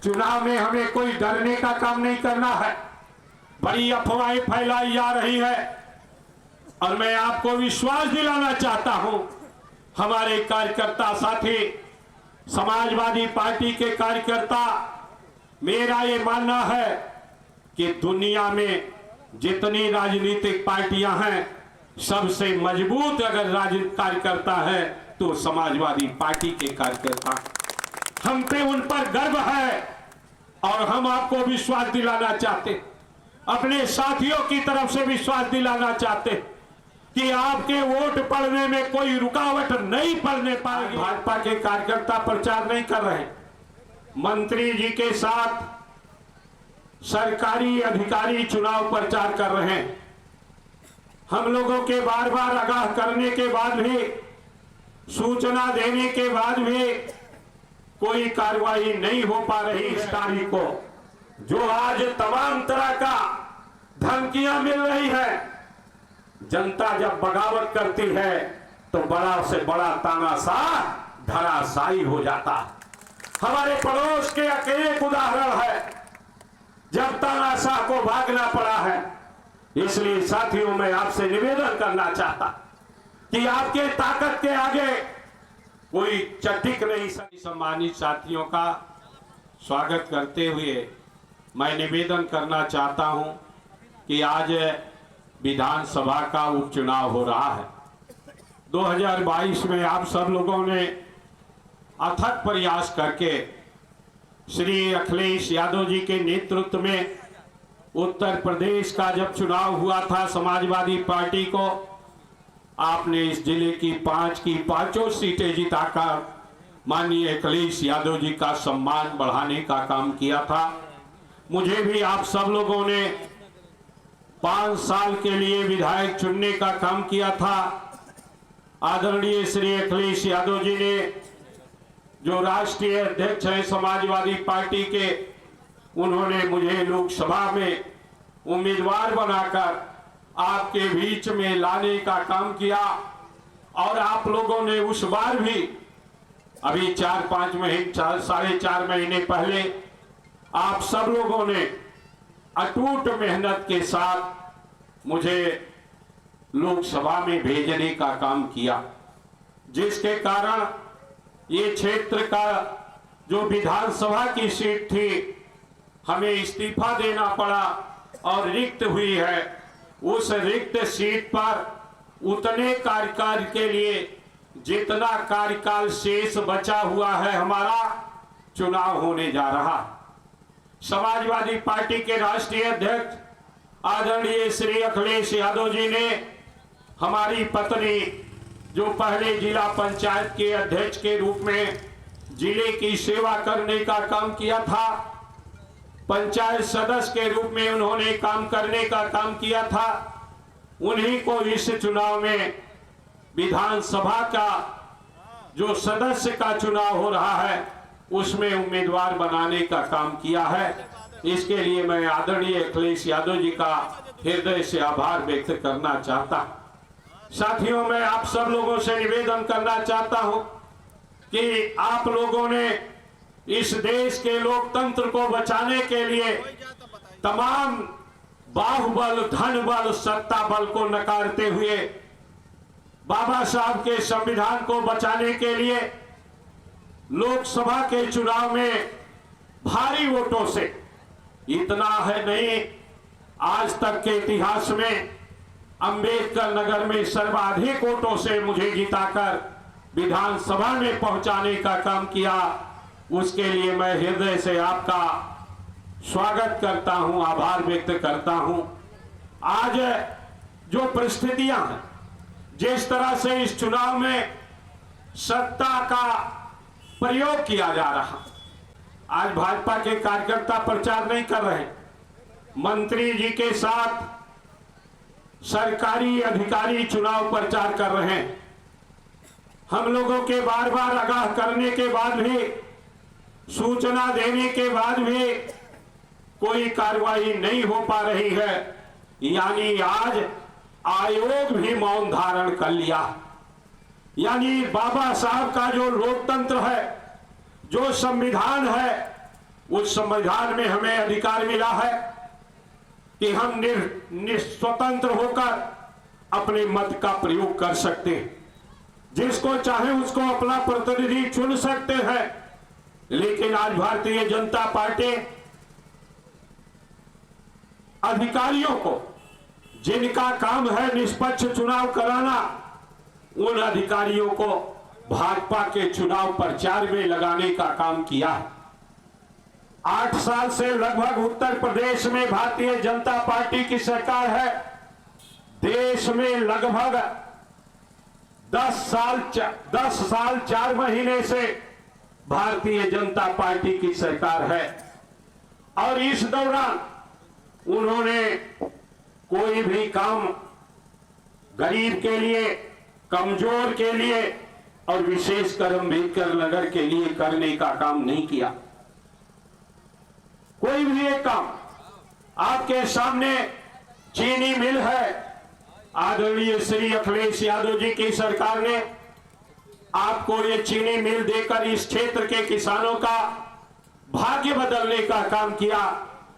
चुनाव में हमें कोई डरने का काम नहीं करना है। बड़ी अफवाहें फैलाई जा रही है और मैं आपको विश्वास दिलाना चाहता हूं, हमारे कार्यकर्ता साथी, समाजवादी पार्टी के कार्यकर्ता, मेरा ये मानना है कि दुनिया में जितनी राजनीतिक पार्टियां हैं, सबसे मजबूत अगर राजनीतिक कार्यकर्ता है तो समाजवादी पार्टी के कार्यकर्ता। हम पे उन पर गर्व है और हम आपको विश्वास दिलाना चाहते, अपने साथियों की तरफ से विश्वास दिलाना चाहते कि आपके वोट पड़ने में कोई रुकावट नहीं पड़ने पाएगी। भाजपा के कार्यकर्ता प्रचार नहीं कर रहे, मंत्री जी के साथ सरकारी अधिकारी चुनाव प्रचार कर रहे हैं। हम लोगों के बार बार आगाह करने के बाद भी, सूचना देने के बाद भी कोई कार्रवाई नहीं हो पा रही। इस तारीख को जो आज तमाम तरह का धमकियां मिल रही है, जनता जब बगावत करती है तो बड़ा से बड़ा तानाशाह धराशायी हो जाता। हमारे पड़ोस के अकेले एक उदाहरण है जब तानाशाह को भागना पड़ा है। इसलिए साथियों, मैं आपसे निवेदन करना चाहता कि आपके ताकत के आगे कोई चटिक नहीं सकती। सम्मानित साथियों का स्वागत करते हुए मैं निवेदन करना चाहता हूं कि आज विधानसभा का उपचुनाव हो रहा है। 2022 में आप सब लोगों ने अथक प्रयास करके श्री अखिलेश यादव जी के नेतृत्व में उत्तर प्रदेश का जब चुनाव हुआ था, समाजवादी पार्टी को आपने इस जिले की 5 की 5 सीटें जिताकर माननीय अखिलेश यादव जी का सम्मान बढ़ाने का काम किया था। मुझे भी आप सब लोगों ने 5 साल के लिए विधायक चुनने का काम किया था। आदरणीय श्री अखिलेश यादव जी ने, जो राष्ट्रीय अध्यक्ष हैं समाजवादी पार्टी के, उन्होंने मुझे लोकसभा में उम्मीदवार बनाकर आपके बीच में लाने का काम किया और आप लोगों ने उस बार भी, अभी 4-5 महीने, 4.5 महीने पहले आप सब लोगों ने अटूट मेहनत के साथ मुझे लोकसभा में भेजने का काम किया, जिसके कारण ये क्षेत्र का जो विधानसभा की सीट थी, हमें इस्तीफा देना पड़ा और रिक्त हुई है। उस रिक्त सीट पर उतने कार्यकाल के लिए जितना कार्यकाल शेष बचा हुआ है, हमारा चुनाव होने जा रहा। समाजवादी पार्टी के राष्ट्रीय अध्यक्ष आदरणीय श्री अखिलेश यादव जी ने हमारी पत्नी, जो पहले जिला पंचायत के अध्यक्ष के रूप में जिले की सेवा करने का काम किया था, पंचायत सदस्य के रूप में उन्होंने काम करने का काम किया था, उन्हीं को इस चुनाव में विधानसभा का जो सदस्य का चुनाव हो रहा है उसमें उम्मीदवार बनाने का काम किया है। इसके लिए मैं आदरणीय अखिलेश यादव जी का हृदय से आभार व्यक्त करना चाहता। साथियों, मैं आप सब लोगों से निवेदन करना चाहता हूं कि आप लोगों ने इस देश के लोकतंत्र को बचाने के लिए तमाम बाहुबल, धन बल, सत्ता बल को नकारते हुए बाबा साहब के संविधान को बचाने के लिए लोकसभा के चुनाव में भारी वोटों से, इतना है नहीं, आज तक के इतिहास में अंबेडकर नगर में सर्वाधिक वोटों से मुझे जिताकर विधानसभा में पहुंचाने का काम किया। उसके लिए मैं हृदय से आपका स्वागत करता हूं, आभार व्यक्त करता हूं। आज जो परिस्थितियां हैं, जिस तरह से इस चुनाव में सत्ता का प्रयोग किया जा रहा, आज भाजपा के कार्यकर्ता प्रचार नहीं कर रहे, मंत्री जी के साथ सरकारी अधिकारी चुनाव प्रचार कर रहे हैं। हम लोगों के बार बार आगाह करने के बाद भी, सूचना देने के बाद भी कोई कार्रवाई नहीं हो पा रही है। यानी आज आयोग भी मौन धारण कर लिया। यानी बाबा साहब का जो लोकतंत्र है, जो संविधान है, उस संविधान में हमें अधिकार मिला है कि हम स्वतंत्र होकर अपने मत का प्रयोग कर सकते हैं, जिसको चाहे उसको अपना प्रतिनिधि चुन सकते हैं। लेकिन आज भारतीय जनता पार्टी अधिकारियों को, जिनका काम है निष्पक्ष चुनाव कराना, उन अधिकारियों को भाजपा के चुनाव प्रचार में लगाने का काम किया है। 8 साल से लगभग उत्तर प्रदेश में भारतीय जनता पार्टी की सरकार है। देश में लगभग 10 साल 4 महीने से भारतीय जनता पार्टी की सरकार है, और इस दौरान उन्होंने कोई भी काम गरीब के लिए, कमजोर के लिए और विशेषकर अम्बेडकर नगर के लिए करने का काम नहीं किया। कोई भी एक काम, आपके सामने चीनी मिल है, आदरणीय श्री अखिलेश यादव जी की सरकार ने आपको ये चीनी मिल देकर इस क्षेत्र के किसानों का भाग्य बदलने का काम किया।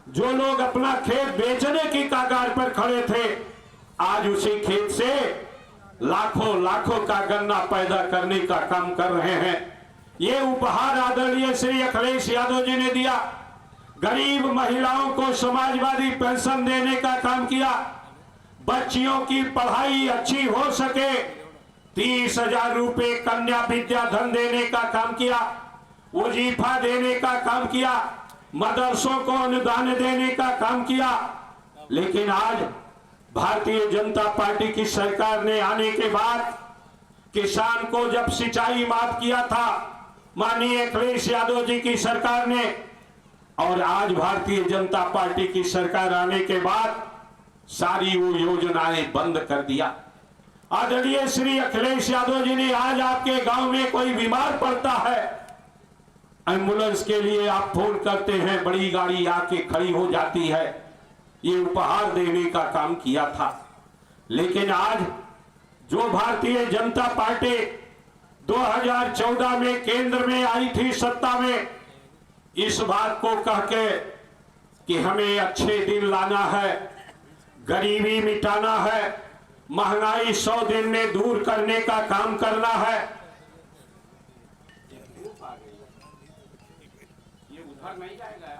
जो लोग अपना खेत बेचने की कगार पर खड़े थे, आज उसी खेत से लाखों लाखों का गन्ना पैदा करने का काम कर रहे हैं। ये उपहार आदरणीय श्री अखिलेश यादव जी ने दिया। गरीब महिलाओं को समाजवादी पेंशन देने का काम किया। बच्चियों की पढ़ाई अच्छी हो सके, 30,000 रुपए कन्या विद्या धन देने का काम किया। वजीफा देने का काम किया। मदरसों को अनुदान देने का काम किया। लेकिन आज भारतीय जनता पार्टी की सरकार ने आने के बाद किसान को जब सिंचाई माफ किया था माननीय अखिलेश यादव जी की सरकार ने, और आज भारतीय जनता पार्टी की सरकार आने के बाद सारी वो योजनाएं बंद कर दिया। आदरणीय श्री अखिलेश यादव जी ने आज आपके गांव में कोई बीमार पड़ता है, एम्बुलेंस के लिए आप फोन करते हैं, बड़ी गाड़ी आके खड़ी हो जाती है। ये उपहार देने का काम किया था। लेकिन आज जो भारतीय जनता पार्टी 2014 में केंद्र में आई थी सत्ता में, इस बात को कह के कि हमें अच्छे दिन लाना है, गरीबी मिटाना है, महंगाई 100 दिन में दूर करने का काम करना है। ये उधर नहीं जाएगा,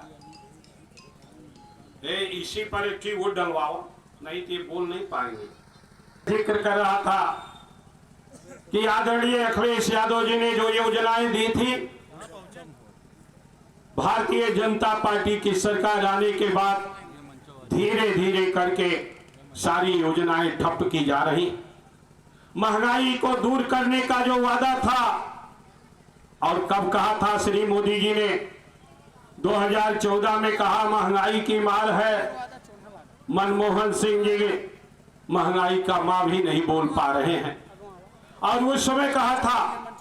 इसी पर एक की वोट डलवाओ, नहीं तो ये बोल नहीं पाएंगे। जिक्र कर रहा था कि आदरणीय अखिलेश यादव जी ने जो योजनाएं दी थी, भारतीय जनता पार्टी की सरकार आने के बाद धीरे धीरे करके सारी योजनाएं ठप की जा रही। महंगाई को दूर करने का जो वादा था, और कब कहा था श्री मोदी जी ने, 2014 में कहा महंगाई की मार है। मनमोहन सिंह जी महंगाई का मां भी नहीं बोल पा रहे हैं। और उस समय कहा था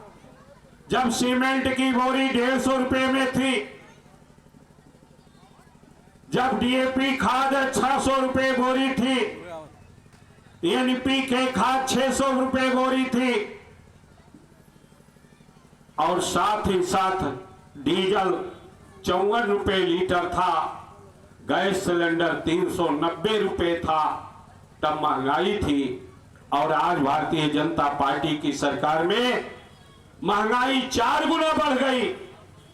जब सीमेंट की बोरी 150 रुपए में थी, जब डीएपी खाद 600 रुपए बोरी थी, एनपीके खाद 600 रुपए बोरी थी, और साथ ही साथ डीजल 54 रुपए लीटर था, गैस सिलेंडर 390 रुपए था, तब महंगाई थी। और आज भारतीय जनता पार्टी की सरकार में महंगाई 4 गुना बढ़ गई,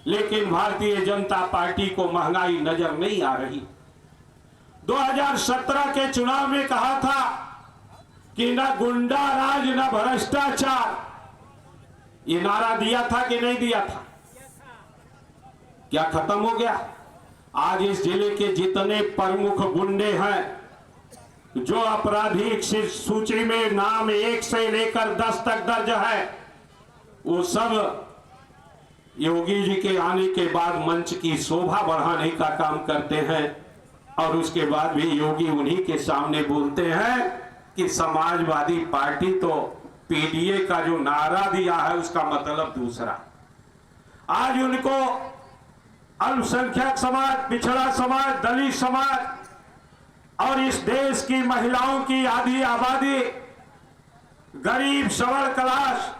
लेकिन भारतीय जनता पार्टी को महंगाई नजर नहीं आ रही। 2017 के चुनाव में कहा था कि न गुंडा राज न भ्रष्टाचार, ये नारा दिया था कि नहीं दिया था? क्या खत्म हो गया? आज इस जिले के जितने प्रमुख गुंडे हैं, जो आपराधिक सूची में नाम 1 से लेकर 10 तक दर्ज है, वो सब योगी जी के आने के बाद मंच की शोभा बढ़ाने का काम करते हैं, और उसके बाद भी योगी उन्हीं के सामने बोलते हैं कि समाजवादी पार्टी तो पीडीए का जो नारा दिया है उसका मतलब दूसरा। आज उनको अल्पसंख्यक समाज, पिछड़ा समाज, दलित समाज और इस देश की महिलाओं की आधी आबादी, गरीब सबल क्लास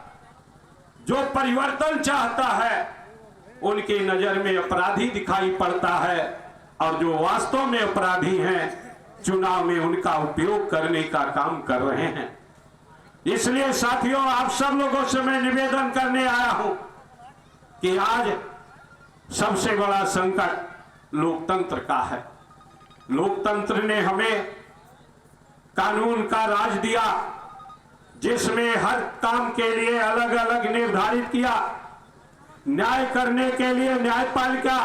जो परिवर्तन चाहता है, उनकी नजर में अपराधी दिखाई पड़ता है, और जो वास्तव में अपराधी हैं चुनाव में उनका उपयोग करने का काम कर रहे हैं। इसलिए साथियों, आप सब लोगों से मैं निवेदन करने आया हूं कि आज सबसे बड़ा संकट लोकतंत्र का है। लोकतंत्र ने हमें कानून का राज दिया, जिसमें हर काम के लिए अलग अलग निर्धारित किया। न्याय करने के लिए न्यायपालिका,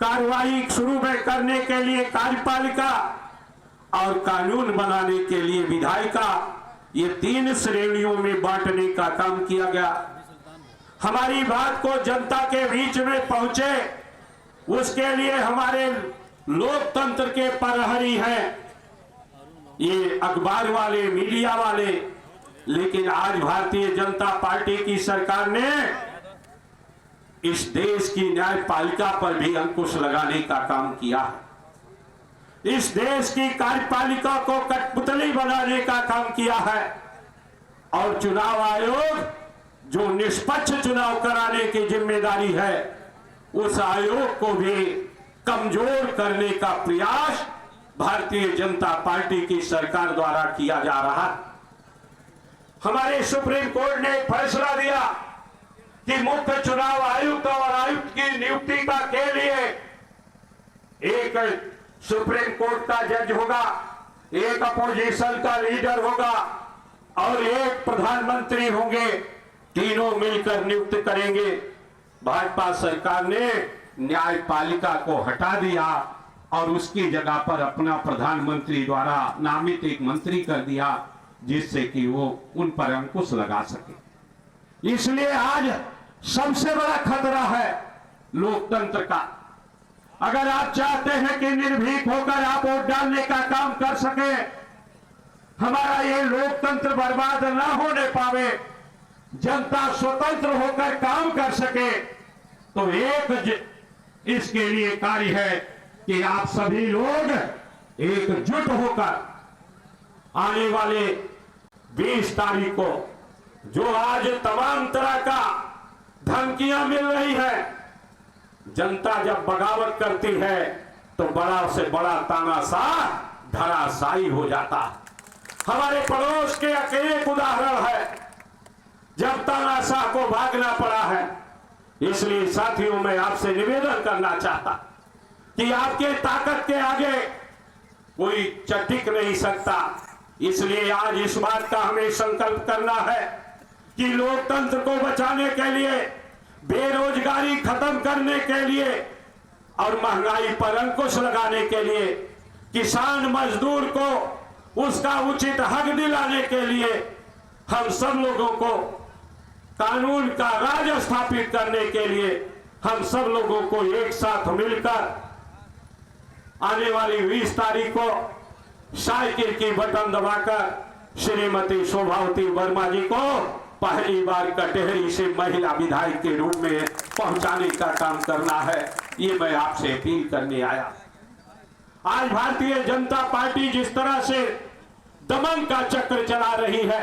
कार्रवाई शुरू में करने के लिए कार्यपालिका और कानून बनाने के लिए विधायिका, ये 3 श्रेणियों में बांटने का काम किया गया। हमारी बात को जनता के बीच में पहुंचे, उसके लिए हमारे लोकतंत्र के प्रहरी हैं ये अखबार वाले, मीडिया वाले। लेकिन आज भारतीय जनता पार्टी की सरकार ने इस देश की न्यायपालिका पर भी अंकुश लगाने का काम किया है। इस देश की कार्यपालिका को कठपुतली बनाने का काम किया है, और चुनाव आयोग जो निष्पक्ष चुनाव कराने की जिम्मेदारी है, उस आयोग को भी कमजोर करने का प्रयास भारतीय जनता पार्टी की सरकार द्वारा किया जा रहा है। हमारे सुप्रीम कोर्ट ने एक फैसला दिया कि मुख्य चुनाव आयुक्त और आयुक्त की नियुक्ति का के लिए एक सुप्रीम कोर्ट का जज होगा, एक अपोजिशन का लीडर होगा और एक प्रधानमंत्री होंगे, तीनों मिलकर नियुक्त करेंगे। भाजपा सरकार ने न्यायपालिका को हटा दिया और उसकी जगह पर अपना प्रधानमंत्री द्वारा नामित एक मंत्री कर दिया, जिससे कि वो उन पर अंकुश लगा सके। इसलिए आज सबसे बड़ा खतरा है लोकतंत्र का। अगर आप चाहते हैं कि निर्भीक होकर आप वोट डालने का काम कर सके, हमारा ये लोकतंत्र बर्बाद ना होने पावे, जनता स्वतंत्र होकर काम कर सके, तो इसके लिए कार्य है कि आप सभी लोग एकजुट होकर आने वाले 20 तारीख को, जो आज तमाम तरह का धमकियां मिल रही है, जनता जब बगावत करती है तो बड़ा से बड़ा तानाशाह धराशायी हो जाता। हमारे पड़ोस के एक उदाहरण है जब तानाशाह को भागना पड़ा है। इसलिए साथियों, मैं आपसे निवेदन करना चाहता कि आपके ताकत के आगे कोई टिक नहीं सकता। इसलिए आज इस बात का हमें संकल्प करना है कि लोकतंत्र को बचाने के लिए, बेरोजगारी खत्म करने के लिए और महंगाई पर अंकुश लगाने के लिए, किसान मजदूर को उसका उचित हक दिलाने के लिए, हम सब लोगों को कानून का राज स्थापित करने के लिए हम सब लोगों को एक साथ मिलकर आने वाली 20 तारीख को साइकिल की बटन दबाकर श्रीमती शोभावती वर्मा जी को पहली बार कटहरी से महिला विधायक के रूप में पहुंचाने का काम करना है। ये मैं आपसे अपील करने आया। आज भारतीय जनता पार्टी जिस तरह से दमन का चक्र चला रही है,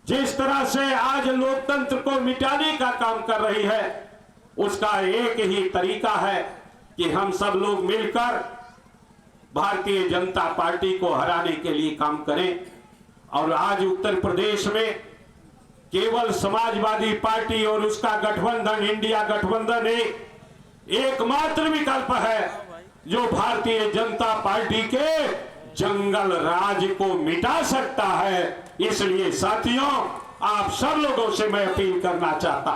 जिस तरह से आज लोकतंत्र को मिटाने का काम कर रही है, उसका एक ही तरीका है कि हम सब लोग मिलकर भारतीय जनता पार्टी को हराने के लिए काम करें। और आज उत्तर प्रदेश में केवल समाजवादी पार्टी और उसका गठबंधन, इंडिया गठबंधन एकमात्र विकल्प है जो भारतीय जनता पार्टी के जंगल राज को मिटा सकता है। इसलिए साथियों, आप सब लोगों से मैं अपील करना चाहता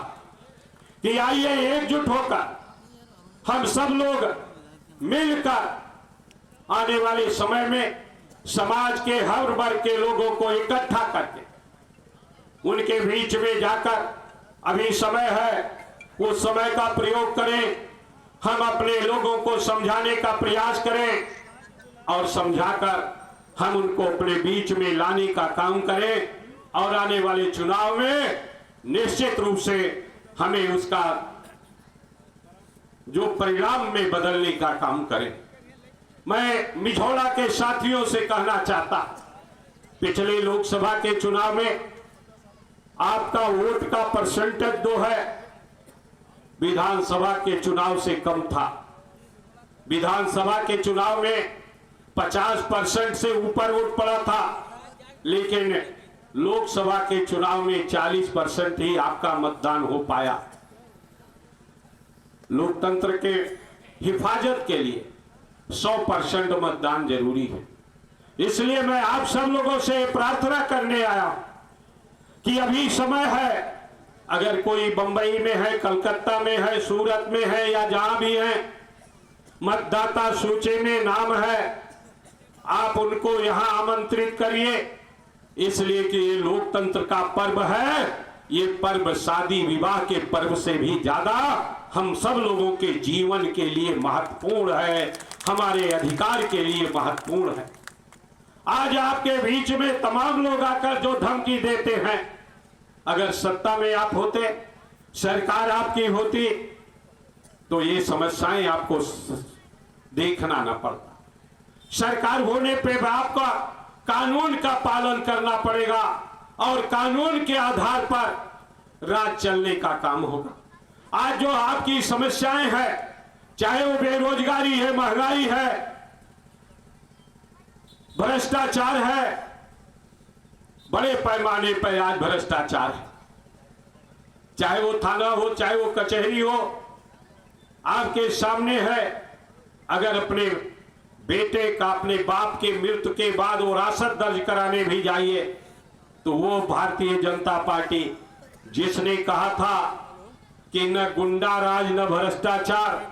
कि आइए एकजुट होकर हम सब लोग मिलकर आने वाले समय में समाज के हर वर्ग के लोगों को इकट्ठा करके उनके बीच में जाकर, अभी समय है, उस समय का प्रयोग करें, हम अपने लोगों को समझाने का प्रयास करें और समझाकर हम उनको अपने बीच में लाने का काम करें और आने वाले चुनाव में निश्चित रूप से हमें उसका जो परिणाम में बदलने का काम करें। मैं मिझौला के साथियों से कहना चाहता, पिछले लोकसभा के चुनाव में आपका वोट का परसेंटेज जो है विधानसभा के चुनाव से कम था। विधानसभा के चुनाव में 50% से ऊपर वोट पड़ा था, लेकिन लोकसभा के चुनाव में 40% ही आपका मतदान हो पाया। लोकतंत्र के हिफाजत के लिए 100% मतदान जरूरी है। इसलिए मैं आप सब लोगों से प्रार्थना करने आया कि अभी समय है, अगर कोई बंबई में है, कलकत्ता में है, सूरत में है या जहां भी है, मतदाता सूची में नाम है, आप उनको यहां आमंत्रित करिए। इसलिए कि ये लोकतंत्र का पर्व है। ये पर्व शादी विवाह के पर्व से भी ज्यादा हम सब लोगों के जीवन के लिए महत्वपूर्ण है, हमारे अधिकार के लिए महत्वपूर्ण है। आज आपके बीच में तमाम लोग आकर जो धमकी देते हैं, अगर सत्ता में आप होते, सरकार आपकी होती, तो ये समस्याएं आपको देखना ना पड़ता। सरकार होने पे आपका कानून का पालन करना पड़ेगा और कानून के आधार पर राज चलने का काम होगा। आज जो आपकी समस्याएं हैं, चाहे वो बेरोजगारी है, महंगाई है, भ्रष्टाचार है, बड़े पैमाने पर आज भ्रष्टाचार है, चाहे वो थाना हो, चाहे वो कचहरी हो, आपके सामने है। अगर अपने बेटे का, अपने बाप के मृत्यु के बाद वो रासत दर्ज कराने भी जाइए, तो वो भारतीय जनता पार्टी जिसने कहा था कि न गुंडा राज न भ्रष्टाचार,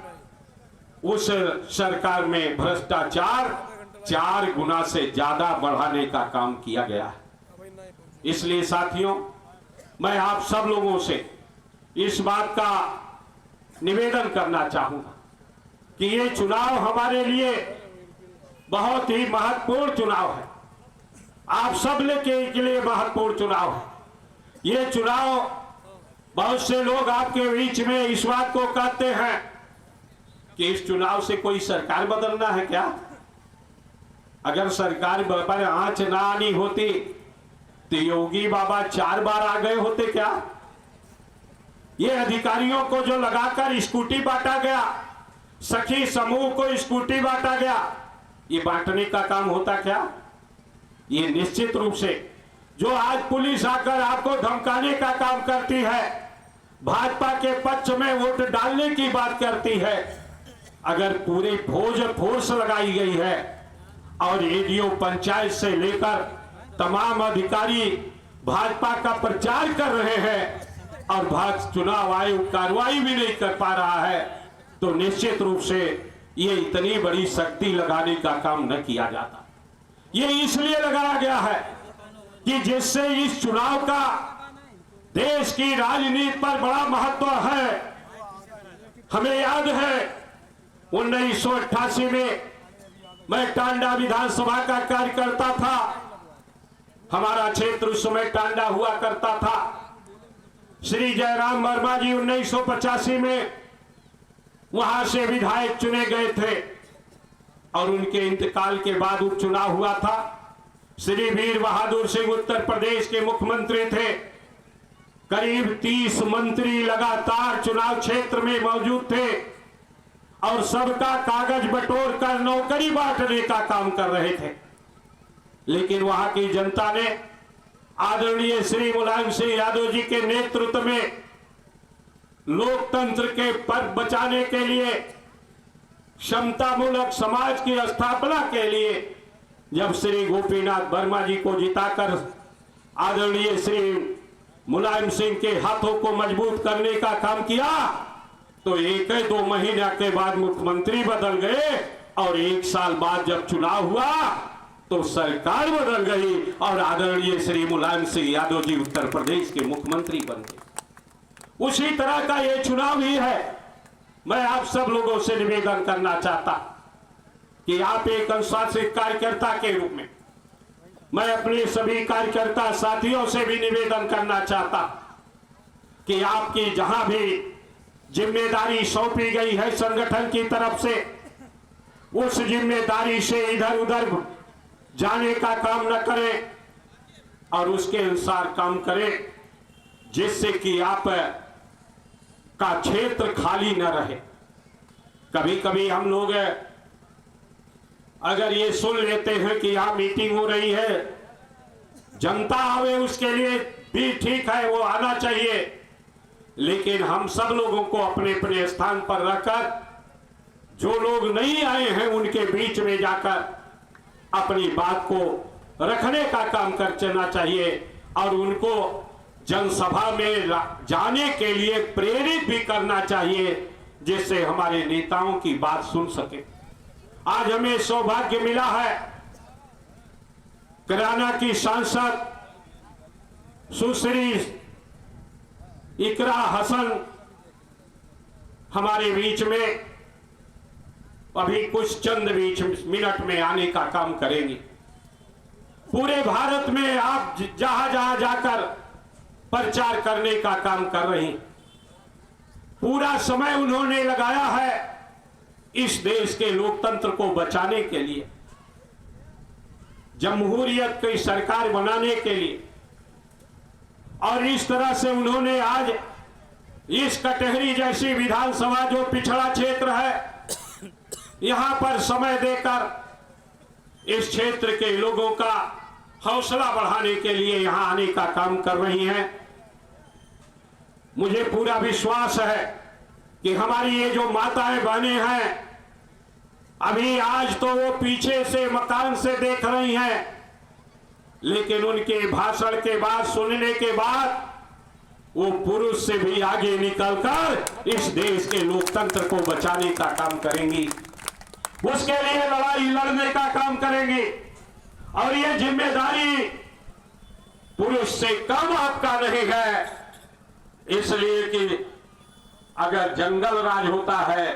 उस सरकार में भ्रष्टाचार 4 गुना से ज्यादा बढ़ाने का काम किया गया है। इसलिए साथियों, मैं आप सब लोगों से इस बात का निवेदन करना चाहूंगा कि ये चुनाव हमारे लिए बहुत ही महत्वपूर्ण चुनाव है। आप सब के लिए महत्वपूर्ण चुनाव है। ये चुनाव, बहुत से लोग आपके बीच में इस बात को कहते हैं कि इस चुनाव से कोई सरकार बदलना है क्या? अगर सरकार पर आंच ना आनी होती तो योगी बाबा 4 बार आ गए होते क्या? ये अधिकारियों को जो लगाकर स्कूटी बांटा गया, सखी समूह को स्कूटी बांटा गया, ये बांटने का काम होता क्या? ये निश्चित रूप से जो आज पुलिस आकर आपको धमकाने का काम करती है, भाजपा के पक्ष में वोट डालने की बात करती है, अगर पूरी फोर्स लगाई गई है और एडीओ पंचायत से लेकर तमाम अधिकारी भाजपा का प्रचार कर रहे हैं और भाजपा चुनाव आयोग कार्रवाई भी नहीं कर पा रहा है, तो निश्चित रूप से ये इतनी बड़ी शक्ति लगाने का काम न किया जाता। ये इसलिए लगाया गया है कि जिससे इस चुनाव का देश की राजनीति पर बड़ा महत्व है। हमें याद है 1988 में मैं टांडा विधानसभा का कार्यकर्ता था। हमारा क्षेत्र उस समय टांडा हुआ करता था। श्री जयराम वर्मा जी 1985 में वहां से विधायक चुने गए थे और उनके इंतकाल के बाद उपचुनाव हुआ था। श्री वीर बहादुर सिंह उत्तर प्रदेश के मुख्यमंत्री थे। करीब 30 मंत्री लगातार चुनाव क्षेत्र में मौजूद थे और सबका कागज बटोर कर नौकरी बांटने का काम कर रहे थे। लेकिन वहां की जनता ने आदरणीय श्री मुलायम सिंह यादव जी के नेतृत्व में लोकतंत्र के पर्व बचाने के लिए, क्षमतामूलक समाज की स्थापना के लिए जब श्री गोपीनाथ वर्मा जी को जिताकर आदरणीय श्री मुलायम सिंह के हाथों को मजबूत करने का काम किया, तो 1-2 महीने के बाद मुख्यमंत्री बदल गए और 1 साल बाद जब चुनाव हुआ तो सरकार बदल गई और आदरणीय श्री मुलायम सिंह यादव जी उत्तर प्रदेश के मुख्यमंत्री बन गए। उसी तरह का ये चुनाव ही है। मैं आप सब लोगों से निवेदन करना चाहता कि आप एक अनुशासित कार्यकर्ता के रूप में, मैं अपने सभी कार्यकर्ता साथियों से भी निवेदन करना चाहता कि आपकी जहां भी जिम्मेदारी सौंपी गई है संगठन की तरफ से, उस जिम्मेदारी से इधर उधर जाने का काम न करें और उसके अनुसार काम करें, जिससे कि आप का क्षेत्र खाली न रहे। कभी कभी हम लोग अगर ये सुन लेते हैं कि यहाँ मीटिंग हो रही है, जनता आवे उसके लिए भी ठीक है, वो आना चाहिए, लेकिन हम सब लोगों को अपने अपने स्थान पर रखकर जो लोग नहीं आए हैं उनके बीच में जाकर अपनी बात को रखने का काम करना चाहिए और उनको जनसभा में जाने के लिए प्रेरित भी करना चाहिए, जिससे हमारे नेताओं की बात सुन सके। आज हमें सौभाग्य मिला है किराना की सांसद सुश्री इकरा हसन हमारे बीच में अभी कुछ चंद मिनट में आने का काम करेंगी। पूरे भारत में आप जहां जहां जाकर प्रचार करने का काम कर रही, पूरा समय उन्होंने लगाया है इस देश के लोकतंत्र को बचाने के लिए, जमहूरियत की सरकार बनाने के लिए। और इस तरह से उन्होंने आज इस कटहरी जैसी विधानसभा जो पिछड़ा क्षेत्र है, यहां पर समय देकर इस क्षेत्र के लोगों का हौसला बढ़ाने के लिए यहां आने का काम कर रही हैं। मुझे पूरा विश्वास है कि हमारी ये जो माताएं बहनें हैं, अभी आज तो वो पीछे से मकान से देख रही हैं, लेकिन उनके भाषण के बाद सुनने के बाद वो पुरुष से भी आगे निकलकर इस देश के लोकतंत्र को बचाने का काम करेंगी, उसके लिए लड़ाई लड़ने का काम करेंगी। और ये जिम्मेदारी पुरुष से कम आपका नहीं है, इसलिए कि अगर जंगल राज होता है,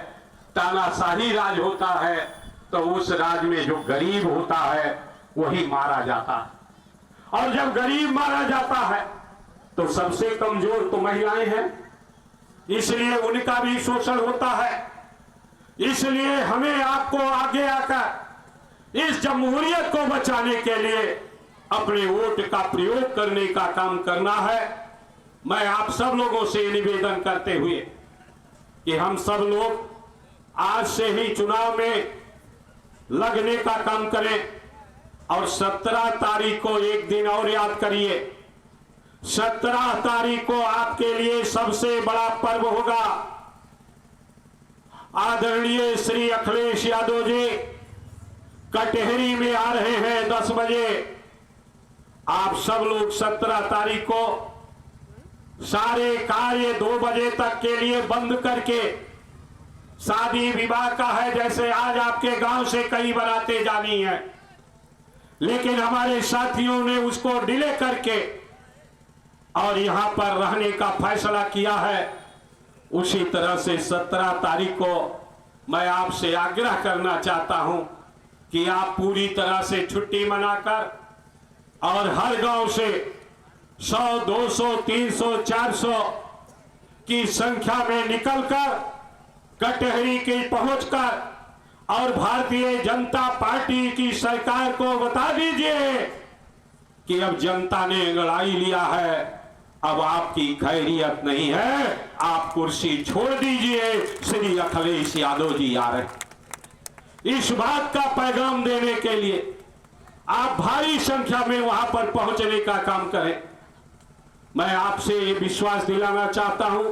तानाशाही राज होता है, तो उस राज में जो गरीब होता है वही मारा जाता है, और जब गरीब मारा जाता है तो सबसे कमजोर तो महिलाएं हैं, इसलिए उनका भी शोषण होता है। इसलिए हमें आपको आगे आकर इस जमहूरियत को बचाने के लिए अपने वोट का प्रयोग करने का काम करना है। मैं आप सब लोगों से निवेदन करते हुए कि हम सब लोग आज से ही चुनाव में लगने का काम करें, और 17 तारीख को एक दिन और याद करिए, 17 तारीख को आपके लिए सबसे बड़ा पर्व होगा। आदरणीय श्री अखिलेश यादव जी कटहरी में आ रहे हैं 10 बजे। आप सब लोग 17 तारीख को सारे कार्य 2 बजे तक के लिए बंद करके, शादी विवाह का है जैसे आज आपके गांव से कई बारातें जानी है, लेकिन हमारे साथियों ने उसको डिले करके और यहां पर रहने का फैसला किया है। उसी तरह से 17 तारीख को मैं आपसे आग्रह करना चाहता हूं कि आप पूरी तरह से छुट्टी मनाकर और हर गांव से 100, 200, 300, 400 की संख्या में निकलकर कटहरी के पहुंचकर और भारतीय जनता पार्टी की सरकार को बता दीजिए कि अब जनता ने लड़ाई लिया है, अब आपकी खैरियत नहीं है, आप कुर्सी छोड़ दीजिए, श्री अखिलेश यादव जी आ रहे। इस बात का पैगाम देने के लिए आप भारी संख्या में वहां पर पहुंचने का काम करें। मैं आपसे ये विश्वास दिलाना चाहता हूं,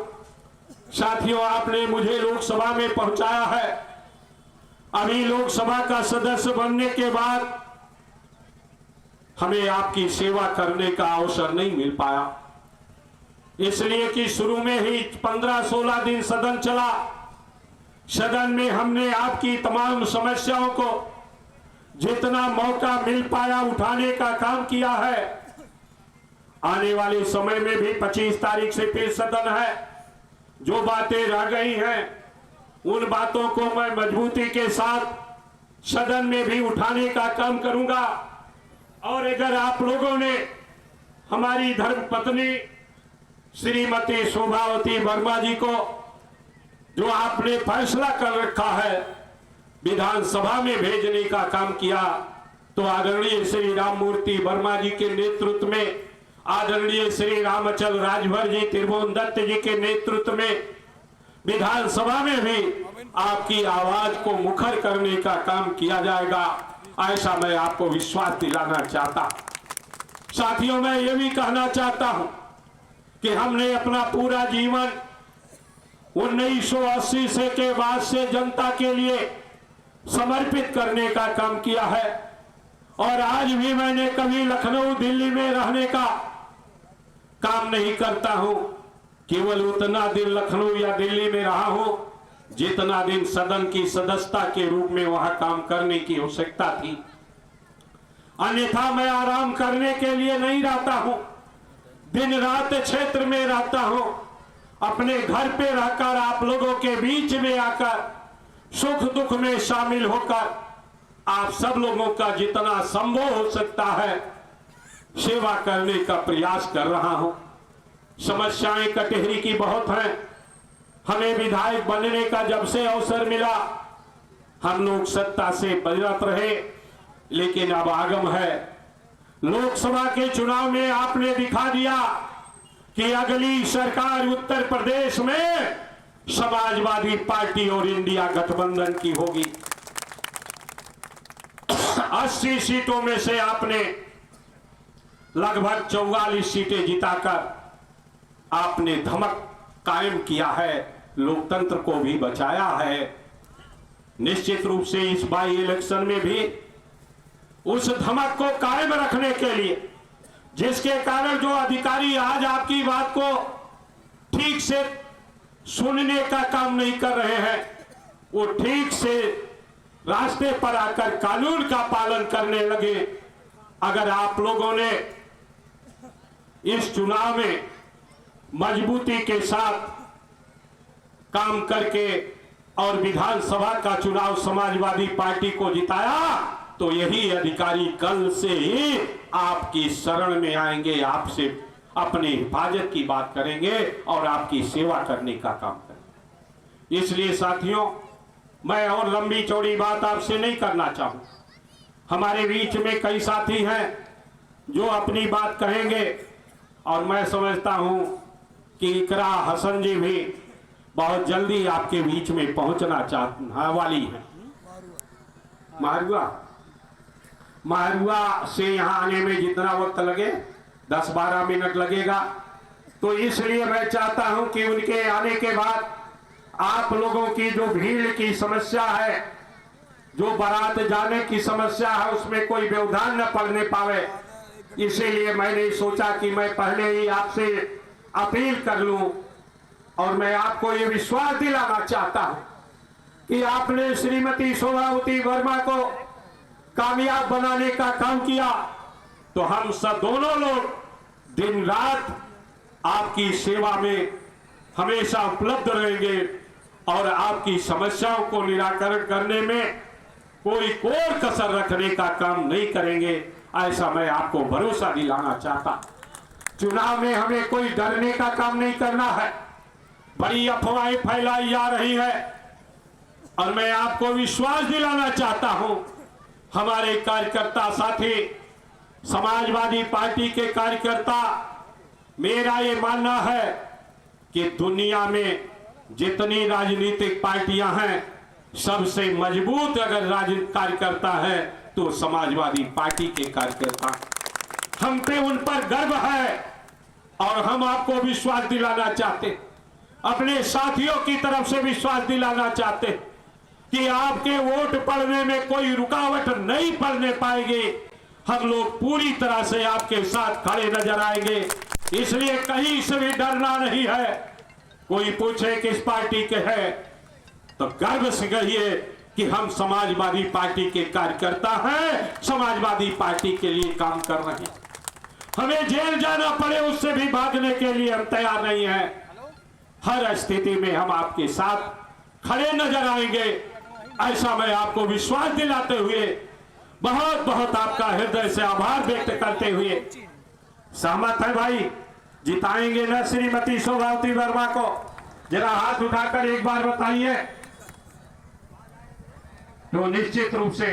साथियों, आपने मुझे लोकसभा में पहुंचाया है। अभी लोकसभा का सदस्य बनने के बाद हमें आपकी सेवा करने का अवसर नहीं मिल पाया, इसलिए कि शुरू में ही 15-16 दिन सदन चला। सदन में हमने आपकी तमाम समस्याओं को जितना मौका मिल पाया उठाने का काम किया है। आने वाले समय में भी 25 तारीख से फिर सदन है, जो बातें रह गई हैं उन बातों को मैं मजबूती के साथ सदन में भी उठाने का काम करूंगा। और अगर आप लोगों ने हमारी धर्मपत्नी श्रीमती शोभावती वर्मा जी को जो आपने फैसला कर रखा है विधानसभा में भेजने का काम किया, तो आदरणीय श्री राममूर्ति वर्मा जी के नेतृत्व में, आदरणीय श्री रामचल राजभर जी, त्रिभुवन दत्त जी के नेतृत्व में विधानसभा में भी आपकी आवाज को मुखर करने का काम किया जाएगा, ऐसा मैं आपको विश्वास दिलाना चाहता। साथियों, मैं ये भी कहना चाहता हूं कि हमने अपना पूरा जीवन 1980 से के बाद से जनता के लिए समर्पित करने का काम किया है, और आज भी मैंने कभी लखनऊ दिल्ली में रहने का काम नहीं करता हूं। केवल उतना दिन लखनऊ या दिल्ली में रहा हूं जितना दिन सदन की सदस्यता के रूप में वहां काम करने की आवश्यकता थी। अन्यथा मैं आराम करने के लिए नहीं रहता हूं, दिन रात क्षेत्र में रहता हूं। अपने घर पे रहकर आप लोगों के बीच में आकर सुख दुख में शामिल होकर आप सब लोगों का जितना संभव हो सकता है सेवा करने का प्रयास कर रहा हूं। समस्याएं कटहरी की बहुत हैं। हमें विधायक बनने का जब से अवसर मिला हम लोग सत्ता से परिरत रहे, लेकिन अब आगम है। लोकसभा के चुनाव में आपने दिखा दिया कि अगली सरकार उत्तर प्रदेश में समाजवादी पार्टी और इंडिया गठबंधन की होगी। 80 सीटों में से आपने लगभग 44 सीटें जिताकर आपने धमक कायम किया है, लोकतंत्र को भी बचाया है। निश्चित रूप से इस बाई इलेक्शन में भी उस धमक को कायम रखने के लिए, जिसके कारण जो अधिकारी आज आपकी बात को ठीक से सुनने का काम नहीं कर रहे हैं, वो ठीक से रास्ते पर आकर कानून का पालन करने लगे। अगर आप लोगों ने इस चुनाव में मजबूती के साथ काम करके और विधानसभा का चुनाव समाजवादी पार्टी को जिताया, तो यही अधिकारी कल से ही आपकी शरण में आएंगे, आपसे अपनी हिफाजत की बात करेंगे और आपकी सेवा करने का काम करेंगे। इसलिए साथियों, मैं और लंबी चौड़ी बात आपसे नहीं करना चाहूं। हमारे बीच में कई साथी हैं जो अपनी बात कहेंगे, और मैं समझता हूं कि इकरा हसन जी भी बहुत जल्दी आपके बीच में पहुंचना चाहने वाली है। मारुआ से यहां आने में जितना वक्त लगे 10-12 मिनट लगेगा, तो इसलिए मैं चाहता हूं कि उनके आने के बाद आप लोगों की जो भीड़ की समस्या है, जो बारात जाने की समस्या है, उसमें कोई व्यवधान न पड़ने पावे। इसीलिए मैंने सोचा कि मैं पहले ही आपसे अपील कर लूं, और मैं आपको ये विश्वास दिलाना चाहता हूं कि आपने श्रीमती शोभावती वर्मा को कामयाब बनाने का काम किया, तो हम सब दोनों लोग दिन रात आपकी सेवा में हमेशा उपलब्ध रहेंगे और आपकी समस्याओं को निराकरण करने में कोई कोर कसर रखने का काम नहीं करेंगे, ऐसा मैं आपको भरोसा दिलाना चाहता। चुनाव में हमें कोई डरने का काम नहीं करना है। बड़ी अफवाहें फैलाई जा रही है, और मैं आपको विश्वास दिलाना चाहता हूं, हमारे कार्यकर्ता साथी, समाजवादी पार्टी के कार्यकर्ता, मेरा ये मानना है कि दुनिया में जितनी राजनीतिक पार्टियां हैं, सबसे मजबूत अगर राजनीतिक कार्यकर्ता है तो समाजवादी पार्टी के कार्यकर्ता। हम पे उन पर गर्व है, और हम आपको विश्वास दिलाना चाहते, अपने साथियों की तरफ से विश्वास दिलाना चाहते कि आपके वोट पड़ने में कोई रुकावट नहीं पड़ने पाएगी। हम लोग पूरी तरह से आपके साथ खड़े नजर आएंगे, इसलिए कहीं से भी डरना नहीं है। कोई पूछे किस पार्टी के हैं, तो गर्व से कहिए कि हम समाजवादी पार्टी के कार्यकर्ता हैं, समाजवादी पार्टी के लिए काम कर रहे हैं। हमें जेल जाना पड़े उससे भी भागने के लिए हम तैयार नहीं हैं। हर स्थिति में हम आपके साथ खड़े नजर आएंगे, ऐसा मैं आपको विश्वास दिलाते हुए बहुत बहुत आपका हृदय से आभार व्यक्त करते हुए, सहमत है भाई, जिताएंगे ना श्रीमती शोभावती वर्मा को? जरा हाथ उठाकर एक बार बताइए। तो निश्चित रूप से